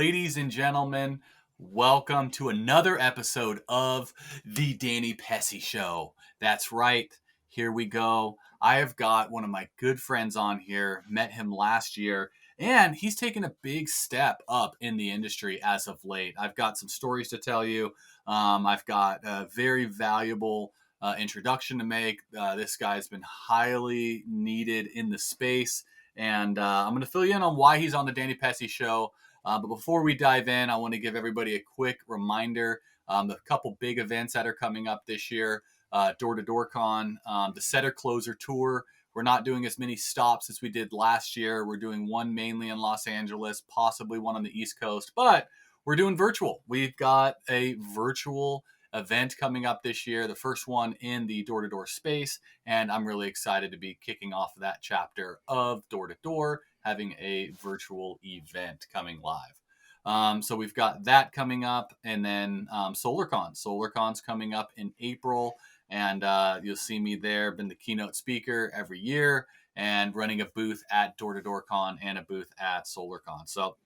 Ladies and gentlemen, welcome to another episode of the Danny Pessy Show. That's right, here we go. I have got one of my good friends on here, met him last year, and he's taken a big step up in the industry as of late. I've got some stories to tell you. I've got a very valuable introduction to make. This guy's been highly needed in the space, and I'm going to fill you in on why he's on the Danny Pessy Show. But before we dive in, I want to give everybody a quick reminder. The couple big events that are coming up this year, Door to Door Con, the Setter Closer Tour. We're not doing as many stops as we did last year. We're doing one mainly in Los Angeles, possibly one on the East Coast, but we're doing virtual. We've got a virtual event coming up this year, the first one in the Door to Door space, and I'm really excited to be kicking off that chapter of Door to Door, having a virtual event coming live. So we've got that coming up, and then SolarCon. SolarCon's coming up in April, and you'll see me there. Been the keynote speaker every year, and running a booth at Door to Door Con and a booth at SolarCon. So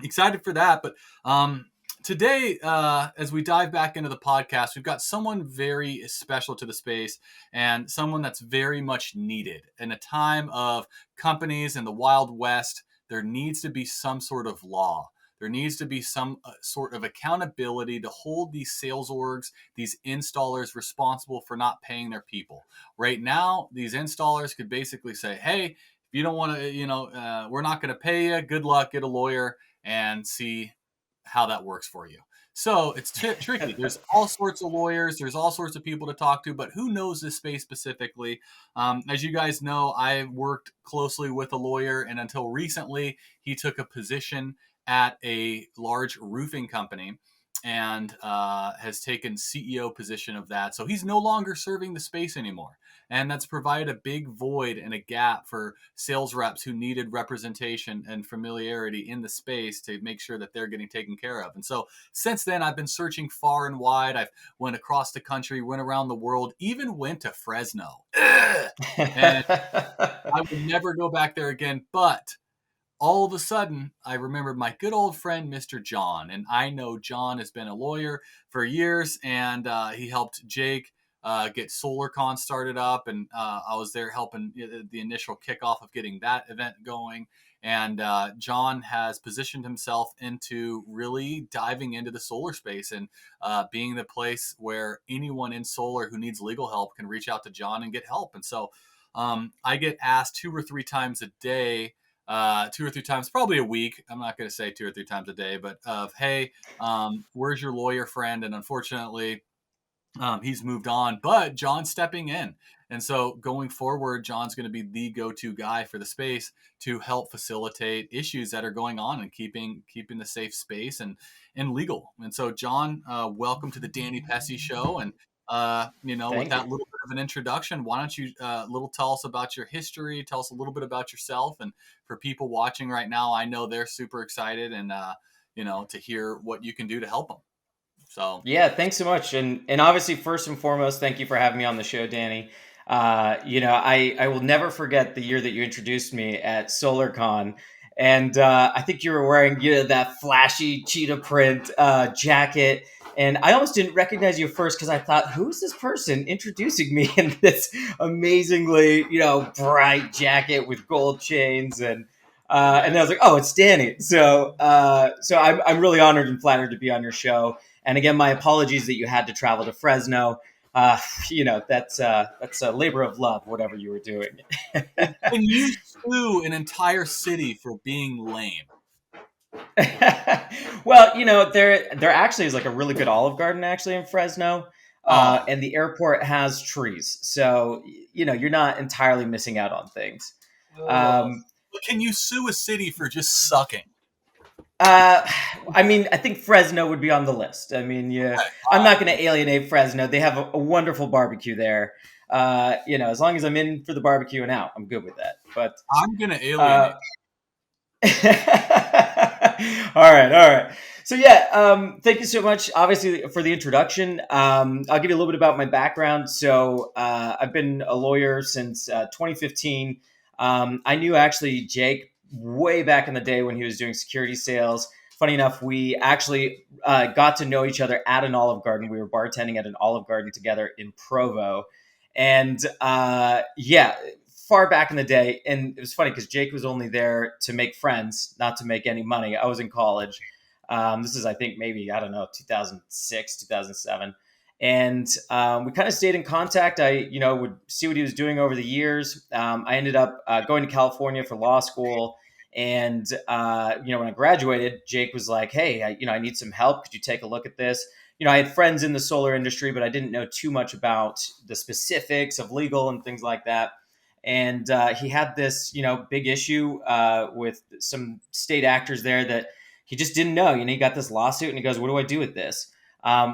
excited for that. But today, as we dive back into the podcast, we've got someone very special to the space and someone that's very much needed. In a time of companies in the Wild West, there needs to be some sort of law. There needs to be some sort of accountability to hold these sales orgs, these installers responsible for not paying their people. Right now, these installers could basically say, hey, if you don't want to, we're not going to pay you. Good luck, get a lawyer and see how that works for you. So it's tricky. There's all sorts of lawyers. There's all sorts of people to talk to, but who knows this space specifically? As you guys know, I worked closely with a lawyer, and until recently, he took a position at a large roofing company and has taken CEO position of that. So he's no longer serving the space anymore. And that's provided a big void and a gap for sales reps who needed representation and familiarity in the space to make sure that they're getting taken care of. And so since then, I've been searching far and wide. I've went across the country, went around the world, even went to Fresno. And I would never go back there again. But all of a sudden, I remembered my good old friend, Mr. Jon. And I know Jon has been a lawyer for years, and he helped Jake get SolarCon started up. And I was there helping the initial kickoff of getting that event going. And Jon has positioned himself into really diving into the solar space and being the place where anyone in solar who needs legal help can reach out to Jon and get help. And so I get asked 2 or 3 times a day, 2 or 3 times, probably a week. I'm not going to say 2 or 3 times a day, but hey, where's your lawyer friend? And unfortunately, he's moved on, but Jon's stepping in. And so going forward, Jon's going to be the go-to guy for the space to help facilitate issues that are going on and keeping the safe space and legal. And so Jon, welcome to the Danny Pessy Show. And with that little bit of an introduction, why don't you tell us about your history, tell us a little bit about yourself. And for people watching right now, I know they're super excited and, to hear what you can do to help them. So yeah, thanks so much. And obviously, first and foremost, thank you for having me on the show, Danny. I will never forget the year that you introduced me at SolarCon. And I think you were wearing that flashy cheetah print jacket. And I almost didn't recognize you at first because I thought, who's this person introducing me in this amazingly, bright jacket with gold chains? And then I was like, oh, it's Danny. So I'm really honored and flattered to be on your show. And again, my apologies that you had to travel to Fresno. That's a labor of love, whatever you were doing. And you sue an entire city for being lame. Well, there actually is like a really good Olive Garden actually in Fresno. And the airport has trees. So, you're not entirely missing out on things. But can you sue a city for just sucking? I think Fresno would be on the list. I'm not going to alienate Fresno. They have a wonderful barbecue there. As long as I'm in for the barbecue and out, I'm good with that. But I'm going to alienate. All right. So thank you so much, obviously, for the introduction. I'll give you a little bit about my background. So I've been a lawyer since 2015. I knew actually Jake way back in the day when he was doing security sales. funny enough, we actually got to know each other at an Olive Garden. We were bartending at an Olive Garden together in Provo. And yeah, far back in the day. And it was funny because Jake was only there to make friends, not to make any money. I was in college. This is, I think, maybe, I don't know, 2006, 2007. And we kind of stayed in contact. I, would see what he was doing over the years. I ended up going to California for law school. And, when I graduated, Jake was like, hey, I need some help. Could you take a look at this? I had friends in the solar industry, but I didn't know too much about the specifics of legal and things like that. And he had this, big issue with some state actors there that he just didn't know. He got this lawsuit and he goes, what do I do with this?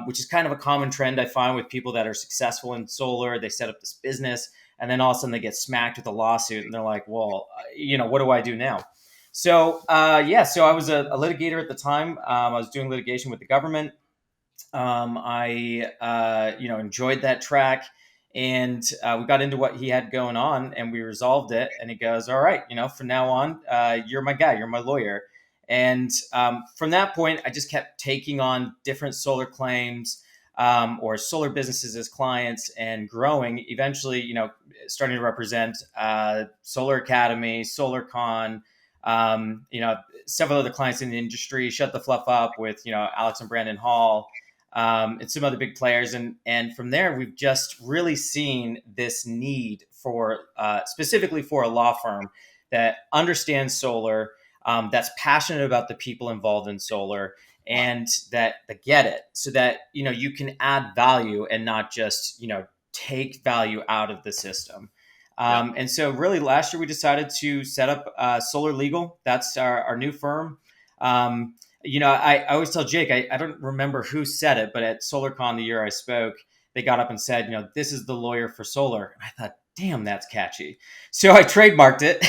Which is kind of a common trend I find with people that are successful in solar. They set up this business and then all of a sudden they get smacked with a lawsuit and they're like, well, what do I do now? So, so I was a litigator at the time. I was doing litigation with the government. I enjoyed that track, and we got into what he had going on, and we resolved it. And he goes, "All right, from now on, you're my guy, you're my lawyer." And from that point, I just kept taking on different solar claims or solar businesses as clients, and growing. Eventually, starting to represent Solar Academy, SolarCon. Several other clients in the industry. Shut the Fluff Up with Alex and Brandon Hall. And some other big players. And from there, we've just really seen this need for specifically for a law firm that understands solar, that's passionate about the people involved in solar, and that get it, so that you can add value and not just take value out of the system. And so really last year we decided to set up Solar Legal. That's our new firm. I always tell Jake, I don't remember who said it, but at SolarCon the year I spoke, they got up and said, this is the lawyer for solar. And I thought, damn, that's catchy. So I trademarked it.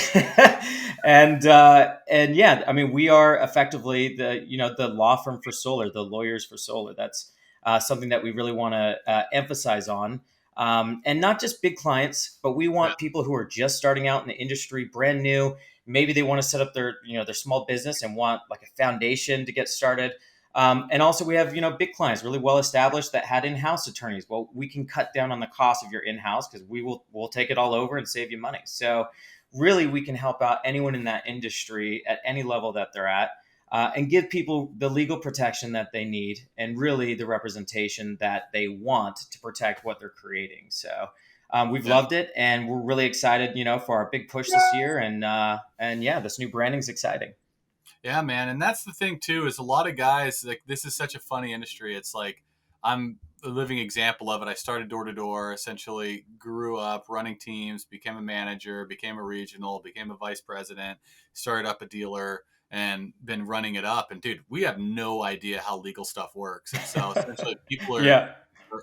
and yeah, I mean, we are effectively the law firm for solar, the lawyers for solar. That's something that we really want to emphasize on. And not just big clients, but we want people who are just starting out in the industry, brand new. Maybe they want to set up their small business and want like a foundation to get started. And also we have, big clients really well established that had in-house attorneys. Well, we can cut down on the cost of your in-house because we'll take it all over and save you money. So really we can help out anyone in that industry at any level that they're at, and give people the legal protection that they need and really the representation that they want to protect what they're creating. So we've loved it, and we're really excited, for our big push this year. And yeah, this new branding's exciting. Yeah, man. And that's the thing too, is a lot of guys, like, this is such a funny industry. It's like, I'm a living example of it. I started door to door, essentially grew up running teams, became a manager, became a regional, became a vice president, started up a dealer, and been running it up. And dude, we have no idea how legal stuff works. And so essentially people Yeah.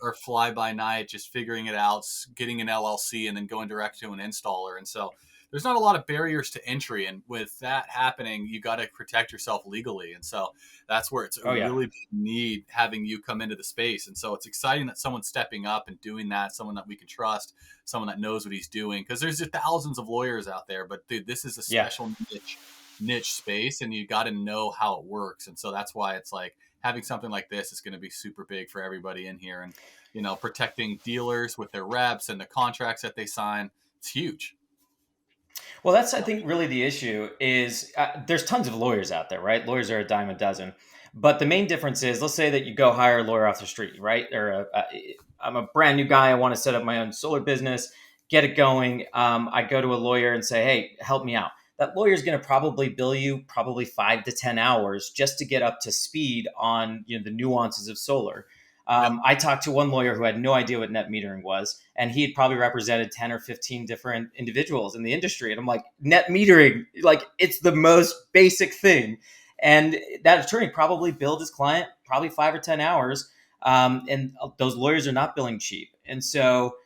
are fly by night, just figuring it out, getting an LLC, and then going direct to an installer. And so there's not a lot of barriers to entry. And with that happening, you got to protect yourself legally. And so that's where it's a Oh yeah. really big need having you come into the space. And so it's exciting that someone's stepping up and doing that, someone that we can trust, someone that knows what he's doing. Because there's just thousands of lawyers out there. But dude, this is a Yeah. special niche space, and you got to know how it works. And so that's why it's like having something like this is going to be super big for everybody in here. And protecting dealers with their reps and the contracts that they sign, it's huge. Well, that's, I think, really the issue is there's tons of lawyers out there, right? Lawyers are a dime a dozen. But the main difference is, let's say that you go hire a lawyer off the street, right? Or I'm a brand new guy. I want to set up my own solar business, get it going. I go to a lawyer and say, hey, help me out. That lawyer is going to probably bill you probably 5 to 10 hours just to get up to speed on the nuances of solar. I talked to one lawyer who had no idea what net metering was, and he had probably represented 10 or 15 different individuals in the industry. And I'm like, net metering, like, it's the most basic thing. And that attorney probably billed his client probably 5 or 10 hours. And those lawyers are not billing cheap. And so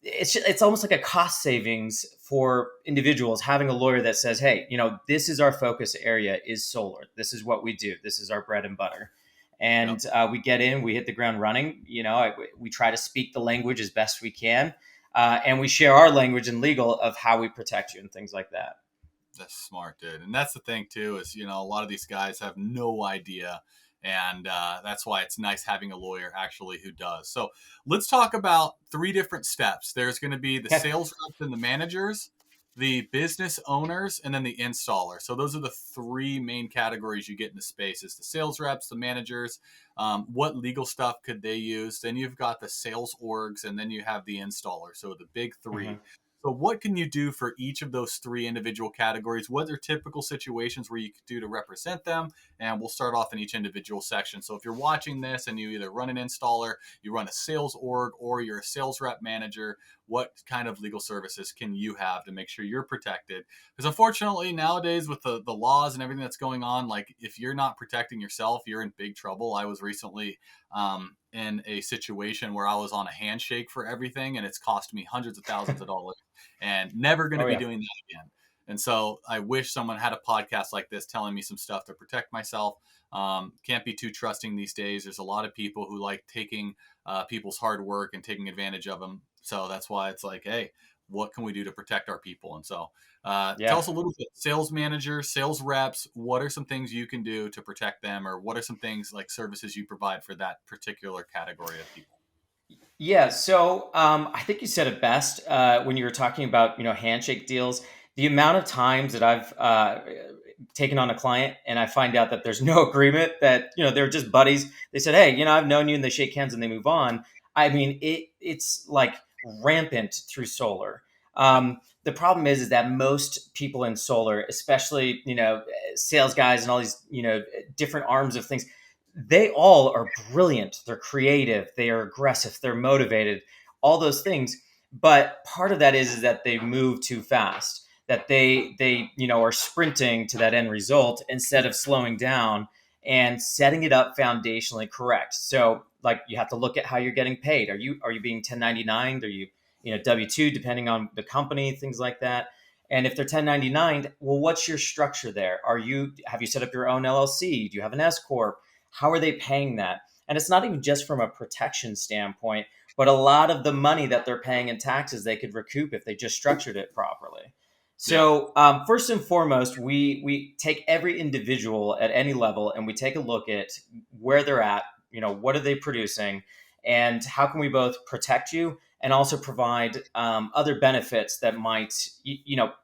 it's almost like a cost savings for individuals having a lawyer that says, hey, this is our focus area is solar. This is what we do. This is our bread and butter. And we get in, we hit the ground running. We try to speak the language as best we can. And we share our language and legal of how we protect you and things like that. That's smart, dude. And that's the thing too, is, a lot of these guys have no idea. And that's why it's nice having a lawyer actually who does. So let's talk about three different steps. There's going to be the Okay. sales reps and the managers, the business owners, and then the installer. So those are the three main categories you get in the space: is the sales reps, the managers, what legal stuff could they use? Then you've got the sales orgs, and then you have the installer. So the big three. Mhm. So what can you do for each of those three individual categories? What are typical situations where you could do to represent them? And we'll start off in each individual section. So if you're watching this and you either run an installer, you run a sales org, or you're a sales rep manager, what kind of legal services can you have to make sure you're protected? Because unfortunately nowadays, with the laws and everything that's going on, like, if you're not protecting yourself, you're in big trouble. I was recently in a situation where I was on a handshake for everything, and it's cost me hundreds of thousands of dollars, and never going to Oh be yeah. doing that again. And so I wish someone had a podcast like this telling me some stuff to protect myself. Can't be too trusting these days. There's a lot of people who like taking people's hard work and taking advantage of them. So that's why it's like, hey, what can we do to protect our people? And so tell Yeah. us a little bit: sales managers, sales reps, what are some things you can do to protect them? Or what are some things, like services, you provide for that particular category of people? Yeah, so I think you said it best when you were talking about handshake deals. The amount of times that I've taken on a client and I find out that there's no agreement, that they're just buddies. They said, "Hey, I've known you," and they shake hands and they move on. I mean, it's like rampant through solar. Yeah. The problem is that most people in solar, especially sales guys and all these different arms of things, they all are brilliant. They're creative. They are aggressive. They're motivated. All those things. But part of that is that they move too fast. That they are sprinting to that end result instead of slowing down and setting it up foundationally correct. So, like, you have to look at how you're getting paid. Are you being 1099? Are you W-2, depending on the company, things like that. And if they're 1099, well, what's your structure there? Have you set up your own LLC? Do you have an S corp? How are they paying that? And it's not even just from a protection standpoint, but a lot of the money that they're paying in taxes they could recoup if they just structured it properly. Yeah. So first and foremost, we take every individual at any level and we take a look at where they're at. What are they producing, and how can we both protect you and also provide other benefits that might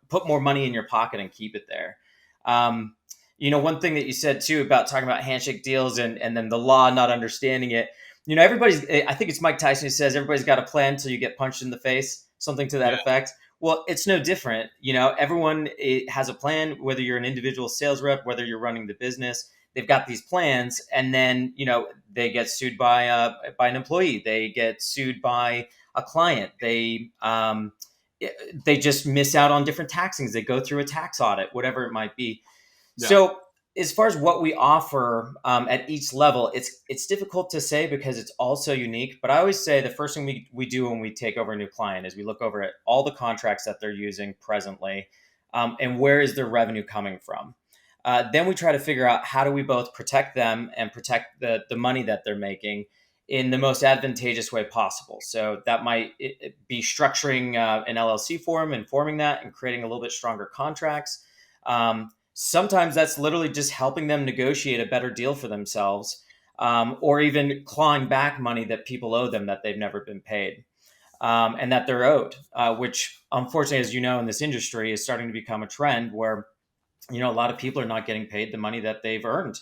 put more money in your pocket and keep it there. One thing that you said too about talking about handshake deals and then the law not understanding it. Everybody's. I think it's Mike Tyson who says everybody's got a plan until you get punched in the face, something to that Yeah. effect. Well, it's no different. Everyone has a plan, whether you're an individual sales rep, whether you're running the business. They've got these plans, and then they get sued by an employee. They get sued by a client. They just miss out on different taxings. They go through a tax audit, whatever it might be. Yeah. So, as far as what we offer at each level, it's difficult to say because it's all so unique. But I always say the first thing we do when we take over a new client is we look over at all the contracts that they're using presently, and where is their revenue coming from. Then we try to figure out how do we both protect them and protect the money that they're making in the most advantageous way possible. So that might be structuring an LLC form and forming that and creating a little bit stronger contracts. Sometimes that's literally just helping them negotiate a better deal for themselves, or even clawing back money that people owe them that they've never been paid, and that they're owed, which unfortunately, as you know, in this industry is starting to become a trend where a lot of people are not getting paid the money that they've earned.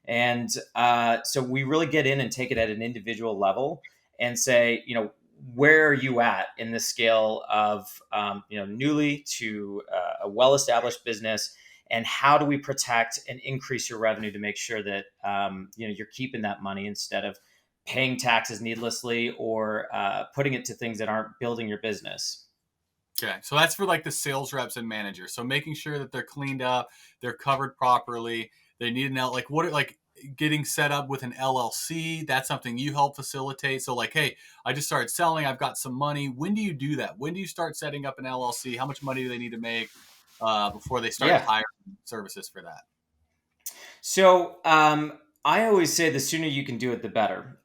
And so we really get in and take it at an individual level and say, where are you at in the scale of, newly to a well-established business, and how do we protect and increase your revenue to make sure that, you're keeping that money instead of paying taxes needlessly or putting it to things that aren't building your business. Okay, so that's for like the sales reps and managers. So making sure that they're cleaned up, they're covered properly. They need an like what like getting set up with an LLC. That's something you help facilitate. So like, hey, I just started selling. I've got some money. When do you do that? When do you start setting up an LLC? How much money do they need to make before they start Yeah. hiring services for that? So I always say the sooner you can do it, the better.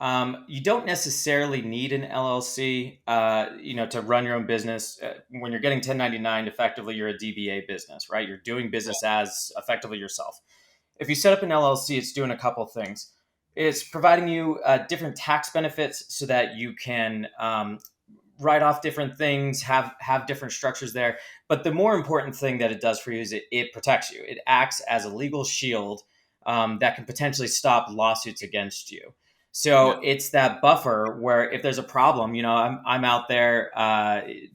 You don't necessarily need an LLC, to run your own business. When you're getting 1099, effectively, you're a DBA business, right? You're doing Yeah. business as effectively yourself. If you set up an LLC, it's doing a couple things. It's providing you different tax benefits so that you can write off different things, have different structures there. But the more important thing that it does for you is it protects you. It acts as a legal shield that can potentially stop lawsuits against you. Yeah. So it's that buffer where if there's a problem, I'm out there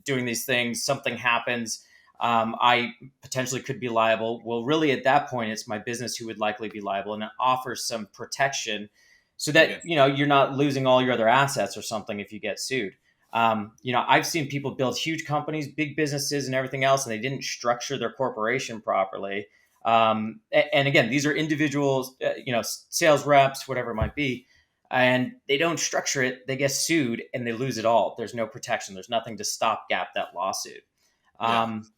doing these things, something happens, I potentially could be liable. Well, really, at that point, it's my business who would likely be liable, and it offers some protection so that Again. you're not losing all your other assets or something if you get sued. I've seen people build huge companies, big businesses, and everything else, and they didn't structure their corporation properly. And again, these are individuals, sales reps, whatever it might be, and they don't structure it. They get sued and they lose it all. There's no protection. There's nothing to stopgap that lawsuit. Yeah. Um,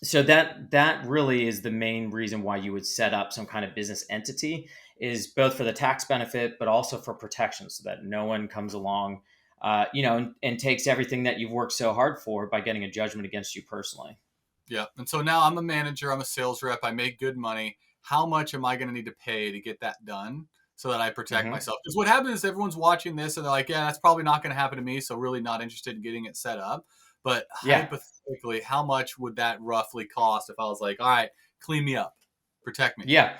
so that really is the main reason why you would set up some kind of business entity, is both for the tax benefit but also for protection, so that no one comes along and takes everything that you've worked so hard for by getting a judgment against you personally. Yeah. And so now I'm a manager, I'm a sales rep, I make good money. How much am I going to need to pay to get that done so that I protect Hmm. myself? Because what happens is everyone's watching this and they're like, yeah, that's probably not going to happen to me. So really not interested in getting it set up. But Yeah. hypothetically, how much would that roughly cost if I was like, all right, clean me up, protect me? Yeah.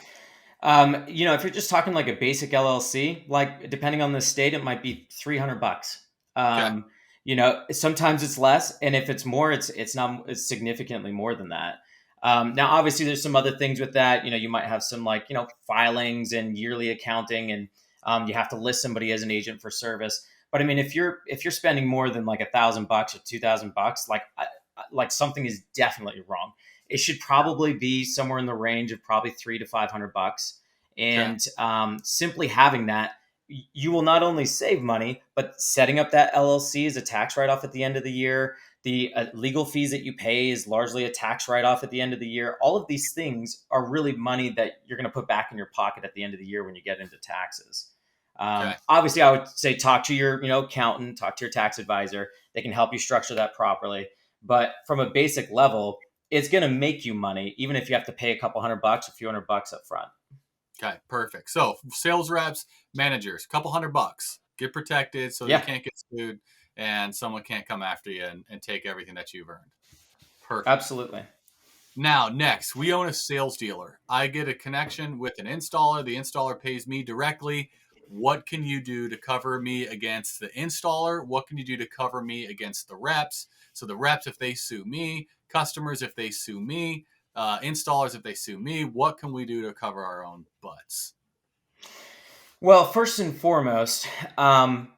If you're just talking like a basic LLC, like depending on the state, it might be $300. Okay. Sometimes it's less, and if it's more, it's significantly more than that. Now, obviously, there's some other things with that. You might have some like filings and yearly accounting, and you have to list somebody as an agent for service. But I mean, if you're spending more than like $1,000 or $2,000, like something is definitely wrong. It should probably be somewhere in the range of probably $300 to $500. Okay. And simply having that, you will not only save money, but setting up that LLC is a tax write off at the end of the year. The legal fees that you pay is largely a tax write off at the end of the year. All of these things are really money that you're going to put back in your pocket at the end of the year when you get into taxes. Okay. Obviously, I would say talk to your accountant, talk to your tax advisor. They can help you structure that properly. But from a basic level, it's going to make you money, even if you have to pay a couple $100, a few $100 up front. Okay. Perfect. So sales reps, managers, couple $100, get protected so you Yeah, can't get sued and someone can't come after you and take everything that you've earned. Perfect. absolutely. Now, next, we own a sales dealer. I get a connection with an installer. The installer pays me directly. What can you do to cover me against the installer? What can you do to cover me against the reps? So, the reps, if they sue me, customers, if they sue me, installers, if they sue me, what can we do to cover our own butts? Well, first and foremost,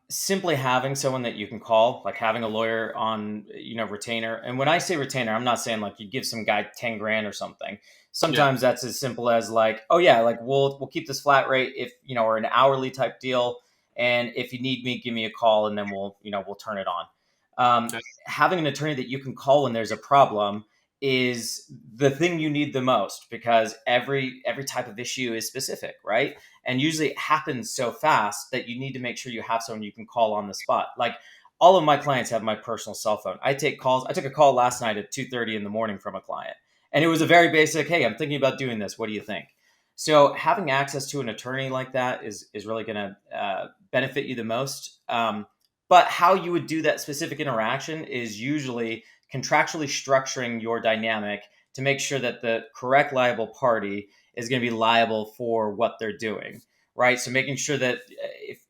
simply having someone that you can call, like having a lawyer on, retainer. And when I say retainer, I'm not saying like you give some guy 10 grand or something. Yeah. Sometimes that's as simple as like, oh yeah, like we'll keep this flat rate if, or an hourly type deal. And if you need me, give me a call and then we'll turn it on. Okay. Having an attorney that you can call when there's a problem is the thing you need the most, because every type of issue is specific, right? And usually it happens so fast that you need to make sure you have someone you can call on the spot. Like all of my clients have my personal cell phone. I take calls. I took a call last night at 2:30 in the morning from a client, and it was a very basic, hey, I'm thinking about doing this, what do you think? So having access to an attorney like that is really going to benefit you the most. But how you would do that specific interaction is usually contractually structuring your dynamic to make sure that the correct liable party is going to be liable for what they're doing, right? So making sure that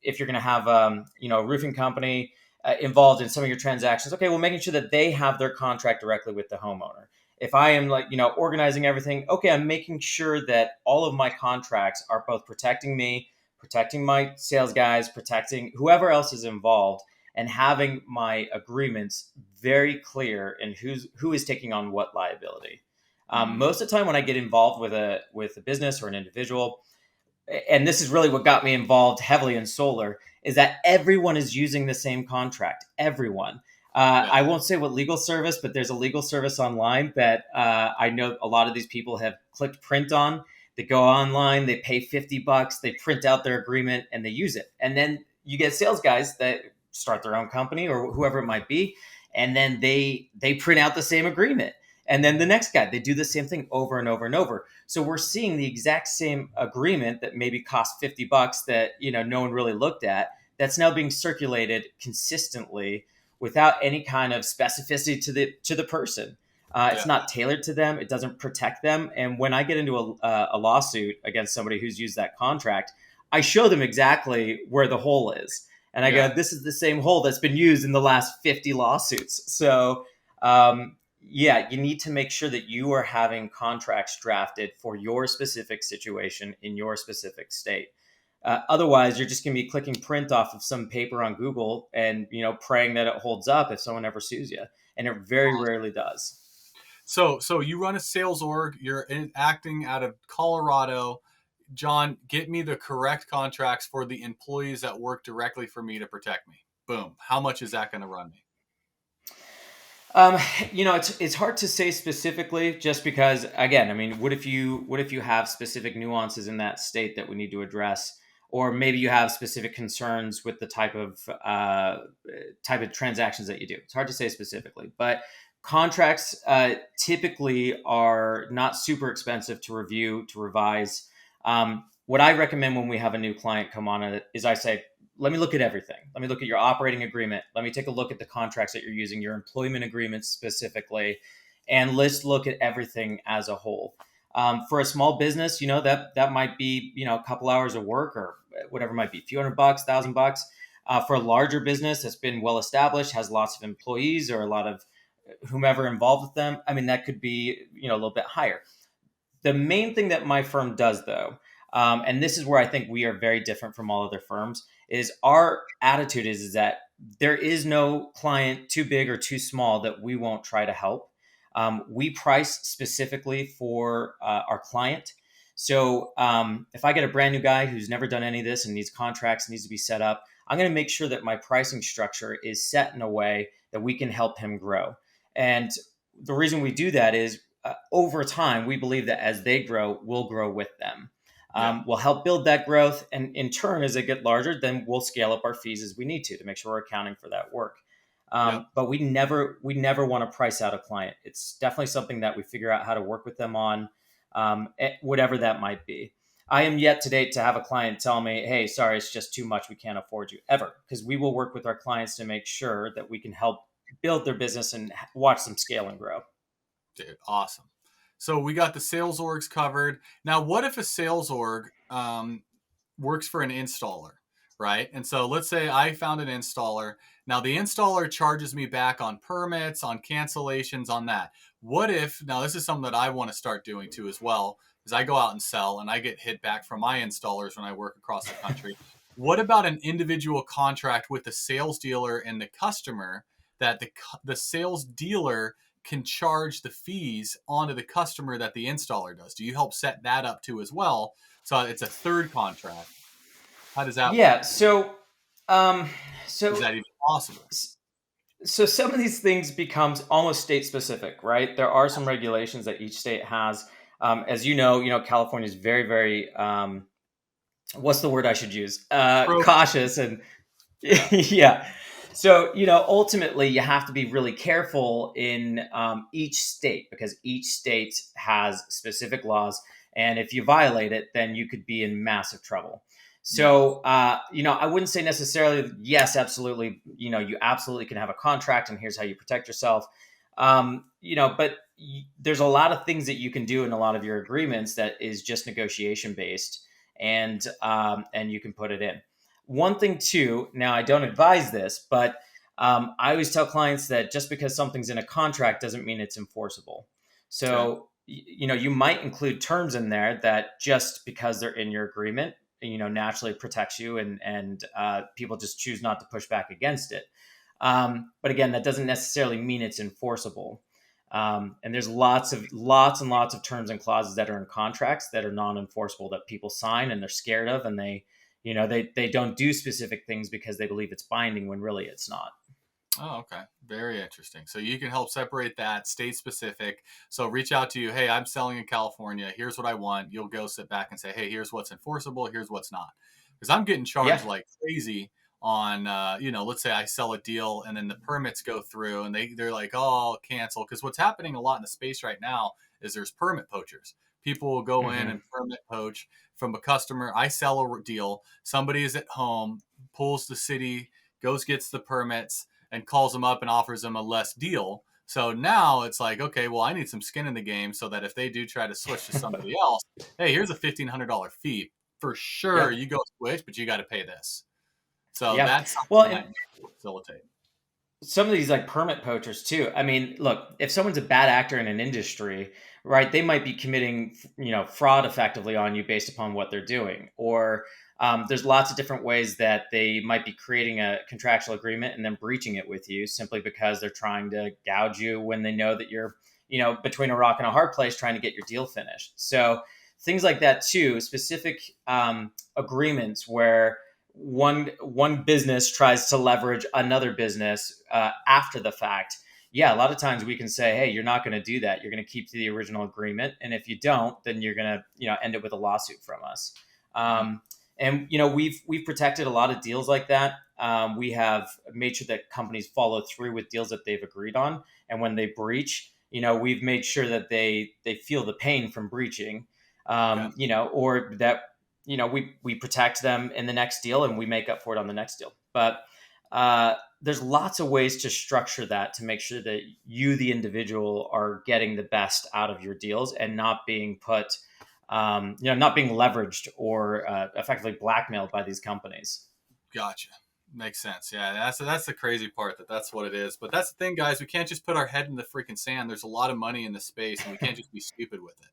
if you're going to have a roofing company involved in some of your transactions, okay, well, making sure that they have their contract directly with the homeowner. If I am like organizing everything, okay, I'm making sure that all of my contracts are both protecting me, protecting my sales guys, protecting whoever else is involved, and having my agreements very clear in who is taking on what liability. Mm, Most of the time, when I get involved with a business or an individual, and this is really what got me involved heavily in solar, is that everyone is using the same contract. Everyone. yeah. I won't say what legal service, but there's a legal service online that I know a lot of these people have clicked print on. They go online, they pay $50, they print out their agreement, and they use it. And then you get sales guys that start their own company or whoever it might be, and then they print out the same agreement. And then the next guy, they do the same thing over and over and over. So we're seeing the exact same agreement that maybe cost $50 that no one really looked at. That's now being circulated consistently without any kind of specificity to the person. It's not tailored to them. It doesn't protect them. And when I get into a lawsuit against somebody who's used that contract, I show them exactly where the hole is. And I go, this is the same hole that's been used in the last 50 lawsuits. So, you need to make sure that you are having contracts drafted for your specific situation in your specific state. Otherwise, you're just going to be clicking print off of some paper on Google and, praying that it holds up if someone ever sues you. And it very rarely does. So you run a sales org, you're acting out of Colorado. Jon, get me the correct contracts for the employees that work directly for me to protect me. Boom. How much is that going to run me? It's hard to say specifically, just because, again, I mean, what if you have specific nuances in that state that we need to address, or maybe you have specific concerns with the type of transactions that you do. It's hard to say specifically, but contracts typically are not super expensive to review, to revise. What I recommend when we have a new client come on is I say, let me look at everything. Let me look at your operating agreement. Let me take a look at the contracts that you're using, your employment agreements specifically, and let's look at everything as a whole. For a small business, that might be, a couple hours of work or whatever it might be, a few $100, $1,000. For a larger business that's been well established, has lots of employees or a lot of whomever involved with them, I mean, that could be, a little bit higher. The main thing that my firm does, though, and this is where I think we are very different from all other firms, is our attitude is that there is no client too big or too small that we won't try to help. We price specifically for our client. So if I get a brand new guy who's never done any of this and needs contracts, needs to be set up, I'm going to make sure that my pricing structure is set in a way that we can help him grow. And the reason we do that is over time, we believe that as they grow, we'll grow with them. We'll help build that growth. And in turn, as they get larger, then we'll scale up our fees as we need to make sure we're accounting for that work. But we never want to price out a client. It's definitely something that we figure out how to work with them on, whatever that might be. I am yet to date to have a client tell me, hey, sorry, it's just too much. We can't afford you, ever. Because we will work with our clients to make sure that we can help build their business and watch them scale and grow. Dude, awesome. So we got the sales orgs covered. Now, what if a sales org works for an installer, right? And so let's say I found an installer. Now, the installer charges me back on permits, on cancellations, on that. What if, now this is something that I want to start doing too as well, because I go out and sell and I get hit back from my installers when I work across the country. What about an individual contract with the sales dealer and the customer that the sales dealer can charge the fees onto the customer that the installer does? Do you help set that up too as well? So it's a third contract. How does that work? So Is that even possible? So some of these things becomes almost state specific, right? There are some regulations that each state has. As California is very, very, what's the word I should use? Cautious and yeah. So, ultimately you have to be really careful in each state, because each state has specific laws. And if you violate it, then you could be in massive trouble. So, I wouldn't say necessarily, yes, absolutely. You absolutely can have a contract and here's how you protect yourself. But there's a lot of things that you can do in a lot of your agreements that is just negotiation based, and you can put it in. One thing too, now I don't advise this, but I always tell clients that just because something's in a contract doesn't mean it's enforceable. So, you might include terms in there that just because they're in your agreement, naturally protects you, and people just choose not to push back against it. But again, that doesn't necessarily mean it's enforceable. And there's lots and lots of terms and clauses that are in contracts that are non-enforceable that people sign and they're scared of, and they don't do specific things because they believe it's binding when really it's not. Oh, okay. Very interesting. So you can help separate that state specific. So reach out to you. Hey, I'm selling in California. Here's what I want. You'll go sit back and say, hey, here's what's enforceable. Here's what's not. Because I'm getting Yeah. charged like crazy on, let's say I sell a deal and then the permits go through and they're like, oh, cancel. Because what's happening a lot in the space right now is there's permit poachers. People will go in Hmm. and permit poach from a customer. I sell a deal. Somebody is at home, pulls the city, goes, gets the permits and calls them up and offers them a less deal. So now it's like, okay, well, I need some skin in the game so that if they do try to switch to somebody else, hey, here's a $1,500 fee. For sure, Yep. you go switch, but you got to pay this. So Yeah. that's Well, something and that you can facilitate. some of these like permit poachers too. I mean, look, if someone's a bad actor in an industry, right, they might be committing, fraud effectively on you based upon what they're doing. Or there's lots of different ways that they might be creating a contractual agreement and then breaching it with you simply because they're trying to gouge you when they know that you're, between a rock and a hard place trying to get your deal finished. So things like that too, specific agreements where one business tries to leverage another business after the fact. Yeah, a lot of times we can say, hey, you're not going to do that. You're going to keep to the original agreement, and if you don't, then you're going to end it with a lawsuit from us. Mm-hmm. And we've protected a lot of deals like that. We have made sure that companies follow through with deals that they've agreed on, and when they breach, we've made sure that they feel the pain from breaching, Okay. or that we protect them in the next deal and we make up for it on the next deal. But there's lots of ways to structure that to make sure that you, the individual, are getting the best out of your deals and not being put, not being leveraged or effectively blackmailed by these companies. Gotcha. Makes sense. Yeah, that's the crazy part that's what it is. But that's the thing, guys. We can't just put our head in the freaking sand. There's a lot of money in this space, and we can't just be stupid with it.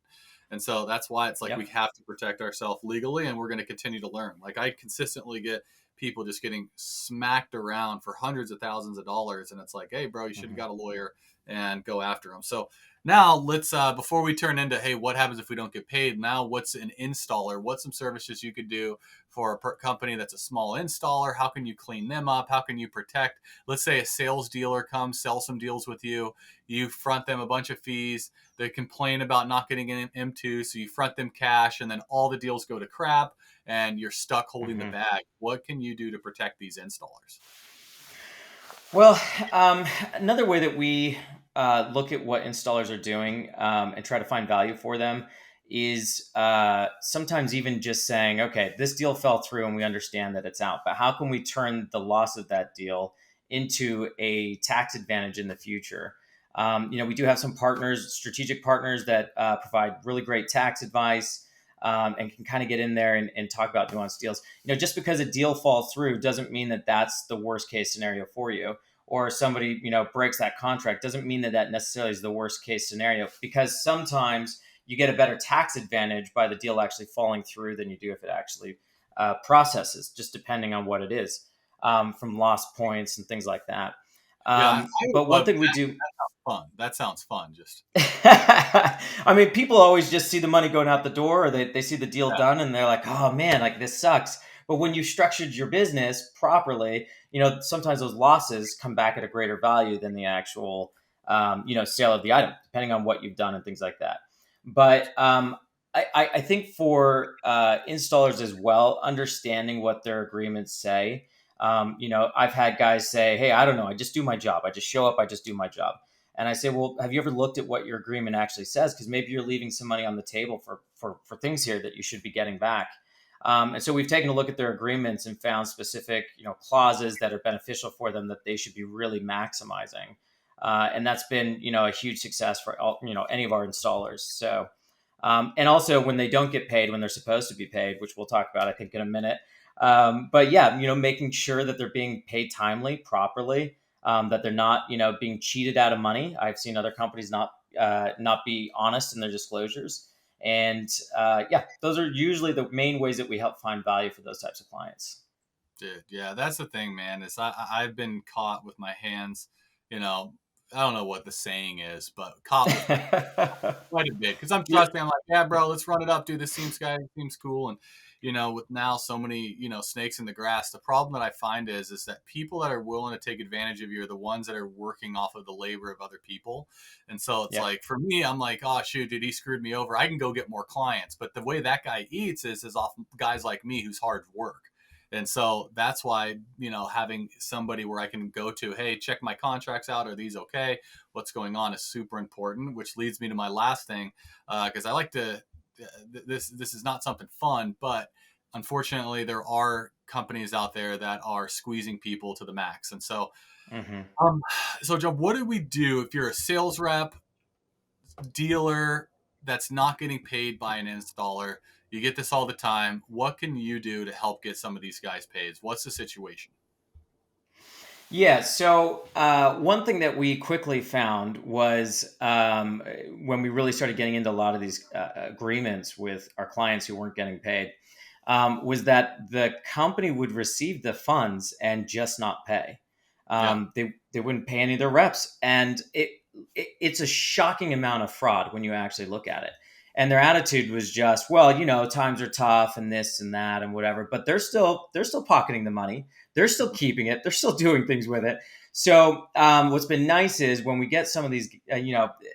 And so that's why it's like we Yep. have to protect ourselves legally, and we're going to continue to learn. Like I consistently get people just getting smacked around for hundreds of thousands of dollars, and it's like, hey, bro, you should have Mhm. got a lawyer and go after them. So now let's before we turn into hey, what happens if we don't get paid? Now, what's an installer? What's some services you could do for a company that's a small installer? How can you clean them up? How can you protect? Let's say a sales dealer comes, sell some deals with you. You front them a bunch of fees. They complain about not getting an M2, so you front them cash, and then all the deals go to crap, and you're stuck holding the Mhm. bag. What can you do to protect these installers? Well, another way that we look at what installers are doing and try to find value for them is sometimes even just saying, okay, this deal fell through and we understand that it's out, but how can we turn the loss of that deal into a tax advantage in the future? We do have some partners, strategic partners that provide really great tax advice. And can kind of get in there and talk about nuanced deals. Just because a deal falls through doesn't mean that that's the worst case scenario for you, or somebody breaks that contract doesn't mean that that necessarily is the worst case scenario, because sometimes you get a better tax advantage by the deal actually falling through than you do if it actually processes, just depending on what it is, from lost points and things like that. Yeah, I would But one love thing we that. do. That sounds fun. That sounds fun. Just I mean, people always just see the money going out the door, or they see the deal yeah, done and they're like, oh man, like this sucks. But when you structured your business properly, sometimes those losses come back at a greater value than the actual, sale of the item, depending on what you've done and things like that. But gotcha. I think for installers as well, understanding what their agreements say. I've had guys say, hey, I don't know, I just do my job. I just show up, I just do my job. And I say, well, have you ever looked at what your agreement actually says? Because maybe you're leaving some money on the table for things here that you should be getting back. And so we've taken a look at their agreements and found specific, clauses that are beneficial for them that they should be really maximizing. And that's been, a huge success for all, any of our installers. So, and also when they don't get paid when they're supposed to be paid, which we'll talk about, I think, in a minute. But yeah, making sure that they're being paid timely, properly, that they're not, being cheated out of money. I've seen other companies not be honest in their disclosures, and yeah, those are usually the main ways that we help find value for those types of clients. Dude, yeah, that's the thing, man. Is I've been caught with my hands, you know, I don't know what the saying is, but caught with my quite a bit because I'm Yeah. trusting. I'm like, yeah, bro, let's run it up, dude. This seems cool, and with now so many, snakes in the grass, the problem that I find is that people that are willing to take advantage of you are the ones that are working off of the labor of other people. And so it's Yeah. like, for me, I'm like, oh shoot, dude, he screwed me over. I can go get more clients. But the way that guy eats is off guys like me who's hard work. And so that's why, having somebody where I can go to, hey, check my contracts out. Are these okay? What's going on is super important, which leads me to my last thing. Because I like to, this is not something fun, but unfortunately there are companies out there that are squeezing people to the max. And so, Hmm. um, so John, what do we do if you're a sales rep, dealer that's not getting paid by an installer? You get this all the time. What can you do to help get some of these guys paid? What's the situation? Yeah. So one thing that we quickly found was when we really started getting into a lot of these agreements with our clients who weren't getting paid, was that the company would receive the funds and just not pay. Yeah. They wouldn't pay any of their reps, and it's a shocking amount of fraud when you actually look at it. And their attitude was just, well, times are tough and this and that and whatever, but they're still pocketing the money. They're still keeping it. They're still doing things with it. So what's been nice is when we get some of these,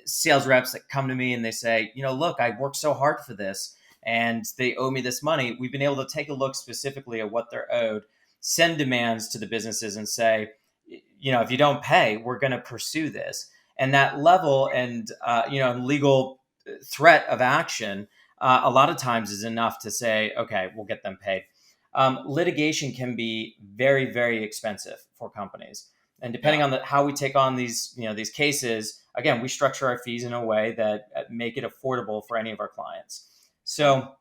sales reps that come to me and they say, look, I worked so hard for this and they owe me this money. We've been able to take a look specifically at what they're owed, send demands to the businesses and say, if you don't pay, we're going to pursue this. And that level and, legal threat of action, a lot of times is enough to say, okay, we'll get them paid. Litigation can be very, very expensive for companies, and depending Yeah. on how we take on these cases, again, we structure our fees in a way that make it affordable for any of our clients. So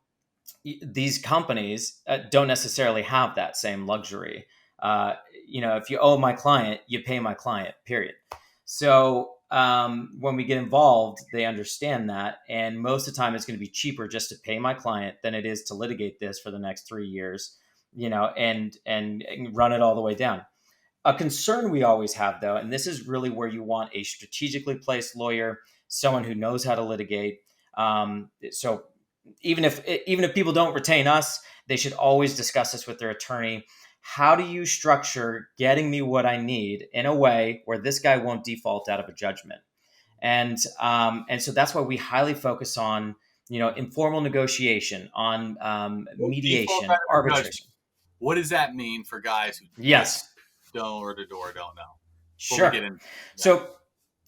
these companies don't necessarily have that same luxury. If you owe my client, you pay my client, period. So when we get involved, they understand that. And most of the time, it's going to be cheaper just to pay my client than it is to litigate this for the next 3 years, and run it all the way down. A concern we always have, though, and this is really where you want a strategically placed lawyer, someone who knows how to litigate. So even if people don't retain us, they should always discuss this with their attorney. How do you structure getting me what I need in a way where this guy won't default out of a judgment? And so that's why we highly focus on informal negotiation, on Default out mediation, of a judgment. arbitration. What does that mean for guys who just Yes, don't or the door don't know? Before we sure. get in, yeah, So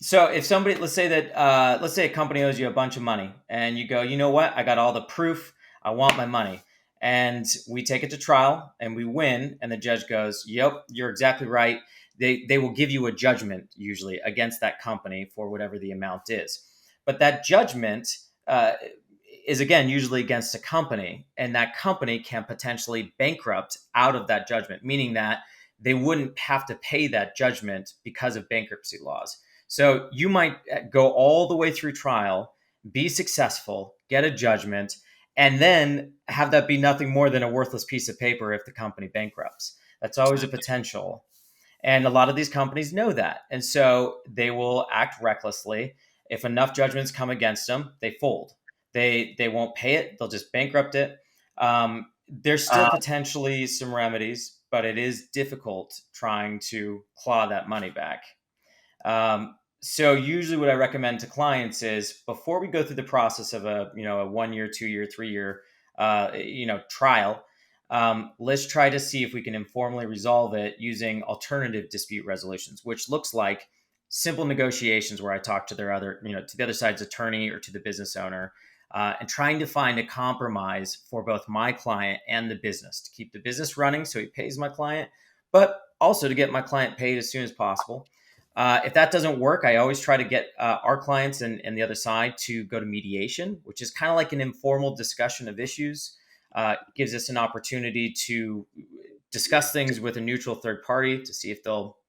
So if somebody, let's say a company owes you a bunch of money, and you go, you know what, I got all the proof, I want my money, and we take it to trial and we win, and the judge goes, yep, you're exactly right. They will give you a judgment usually against that company for whatever the amount is, but that judgment is again usually against a company, and that company can potentially bankrupt out of that judgment, meaning that they wouldn't have to pay that judgment because of bankruptcy laws. So you might go all the way through trial, be successful, get a judgment, and then have that be nothing more than a worthless piece of paper if the company bankrupts. That's always a potential. And a lot of these companies know that. And so they will act recklessly. If enough judgments come against them, they fold. They won't pay it. They'll just bankrupt it. There's still potentially some remedies, but it is difficult trying to claw that money back. So usually what I recommend to clients is before we go through the process of a 1 year, 2 year, 3 year, trial, let's try to see if we can informally resolve it using alternative dispute resolutions, which looks like simple negotiations where I talk to to the other side's attorney or to the business owner, and trying to find a compromise for both my client and the business to keep the business running so he pays my client, but also to get my client paid as soon as possible. If that doesn't work, I always try to get our clients and the other side to go to mediation, which is kind of like an informal discussion of issues. Gives us an opportunity to discuss things with a neutral third party to see if they'll,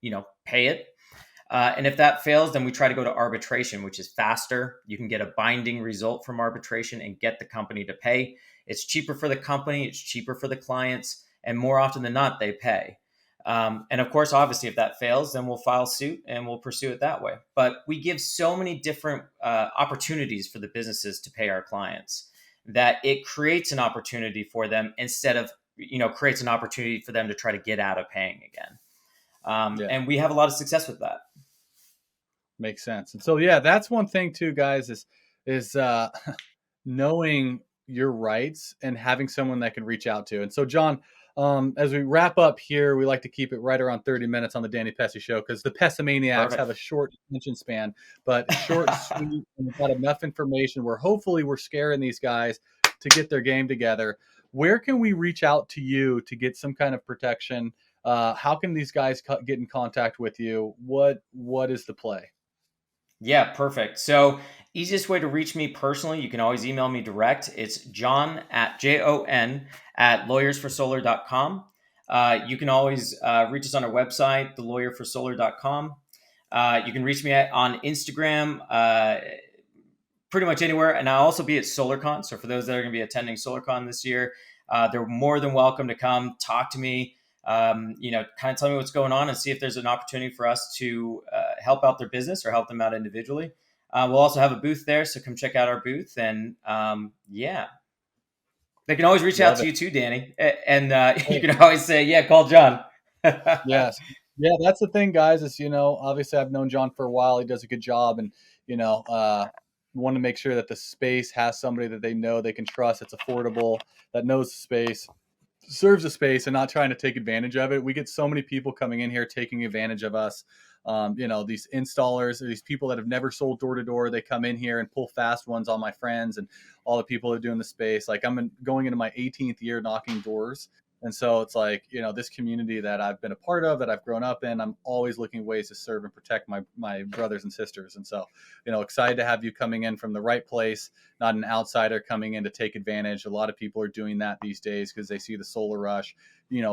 pay it. And if that fails, then we try to go to arbitration, which is faster. You can get a binding result from arbitration and get the company to pay. It's cheaper for the company, it's cheaper for the clients, and more often than not, they pay. And of course, obviously, if that fails, then we'll file suit and we'll pursue it that way. But we give so many different opportunities for the businesses to pay our clients. that it creates an opportunity for them instead of, creates an opportunity for them to try to get out of paying again. Yeah. And we have a lot of success with that. Makes sense. And so yeah, that's one thing too, guys, is knowing your rights and having someone that can reach out to. And so John, as we wrap up here, we like to keep it right around 30 minutes on the Danny Pessy Show because the Pessimaniacs Perfect. have a short attention span, but short and sweet, and we've got enough information where hopefully we're scaring these guys to get their game together. Where can we reach out to you to get some kind of protection? How can these guys get in contact with you? What is the play? Yeah, perfect. So, easiest way to reach me personally, you can always email me direct. It's Jon at lawyersforsolar.com. You can always reach us on our website, thelawyer4solar.com. You can reach me on Instagram, pretty much anywhere. And I'll also be at SolarCon. So, for those that are going to be attending SolarCon this year, they're more than welcome to come talk to me. Kind of tell me what's going on and see if there's an opportunity for us to help out their business or help them out individually. We'll also have a booth there, so come check out our booth. And yeah, they can always reach out Love to it. you too, Danny. And you can always say, yeah, call Jon. Yes. Yeah, that's the thing, guys, is, obviously I've known Jon for a while. He does a good job. And, want to make sure that the space has somebody that they know they can trust, that's affordable, that knows the space, serves the space, and not trying to take advantage of it. We get so many people coming in here taking advantage of us. These installers, these people that have never sold door to door, they come in here and pull fast ones on my friends and all the people that are doing the space. Like going into my 18th year knocking doors. And so it's like, this community that I've been a part of, that I've grown up in, I'm always looking ways to serve and protect my brothers and sisters. And so, excited to have you coming in from the right place, not an outsider coming in to take advantage. A lot of people are doing that these days because they see the solar rush,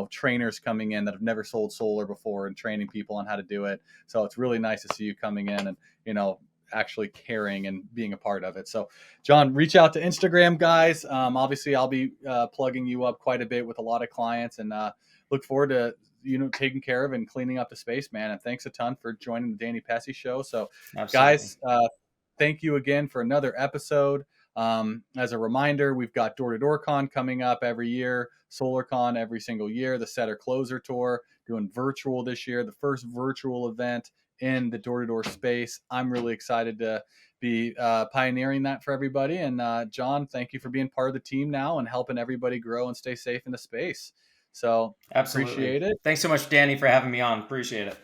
trainers coming in that have never sold solar before and training people on how to do it. So it's really nice to see you coming in and, actually caring and being a part of it. So Jon, reach out to Instagram, guys. Obviously I'll be plugging you up quite a bit with a lot of clients, and look forward to, taking care of and cleaning up the space, man. And thanks a ton for joining the Danny Pessy Show. So Absolutely. guys, thank you again for another episode. As a reminder, we've got Door to Door Con coming up every year, SolarCon every single year, the Setter Closer Tour, doing virtual this year, the first virtual event in the door to door space. I'm really excited to be pioneering that for everybody. And Jon, thank you for being part of the team now and helping everybody grow and stay safe in the space. So Absolutely. appreciate it. Thanks so much, Danny, for having me on. Appreciate it.